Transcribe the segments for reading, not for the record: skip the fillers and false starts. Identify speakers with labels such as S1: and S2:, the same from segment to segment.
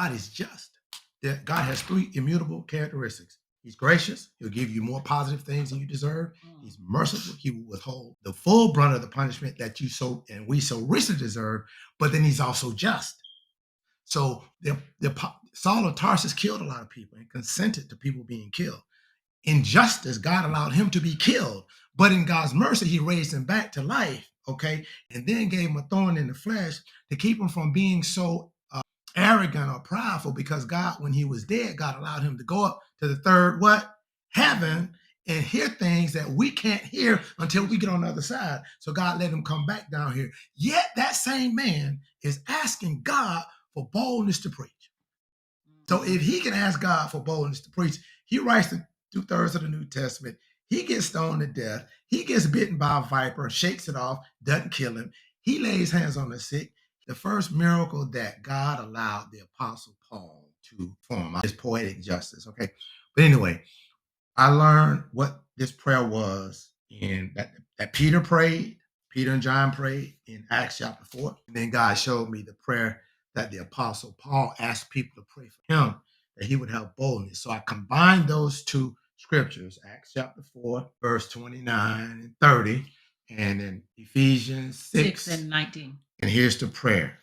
S1: God is just. That God has three immutable characteristics. He's gracious. He'll give you more positive things than you deserve. He's merciful. He will withhold the full brunt of the punishment that you so and we so richly deserve. But then he's also just. So Saul of Tarsus killed a lot of people and consented to people being killed. In justice, God allowed him to be killed. But in God's mercy, he raised him back to life. Okay. And then gave him a thorn in the flesh to keep him from being so arrogant or prideful, because God, when he was dead, God allowed him to go up to the third what? Heaven, and hear things that we can't hear until we get on the other side. So God let him come back down here. Yet that same man is asking God for boldness to preach. So if he can ask God for boldness to preach, he writes the 2/3 of the New Testament. He gets stoned to death. He gets bitten by a viper, shakes it off, doesn't kill him. He lays hands on the sick. The first miracle that God allowed the Apostle Paul to perform is poetic justice. Okay. But anyway, I learned what this prayer was in that Peter prayed, Peter and John prayed in Acts chapter 4. And then God showed me the prayer that the Apostle Paul asked people to pray for him, that he would have boldness. So I combined those two scriptures, Acts chapter 4, verse 29 and 30, and in Ephesians 6
S2: and 19.
S1: And here's the prayer.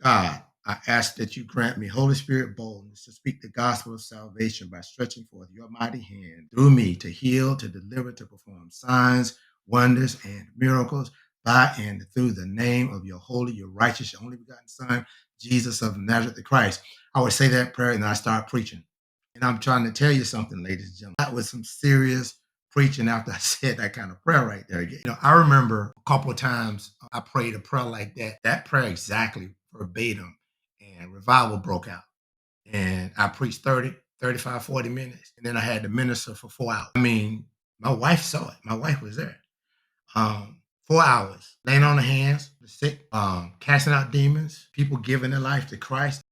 S1: God, I ask that you grant me, Holy Spirit, boldness to speak the gospel of salvation by stretching forth your mighty hand through me to heal, to deliver, to perform signs, wonders, and miracles by and through the name of your holy, your righteous, your only begotten Son, Jesus of Nazareth the Christ. I would say that prayer and I start preaching. And I'm trying to tell you something, ladies and gentlemen. That was some serious preaching after I said that kind of prayer right there. You know, I remember a couple of times I prayed a prayer like that. That prayer exactly verbatim, and revival broke out. And I preached 30, 35, 40 minutes. And then I had to minister for 4 hours. I mean, my wife saw it. My wife was there. 4 hours, laying on the hands, the sick, casting out demons, people giving their life to Christ.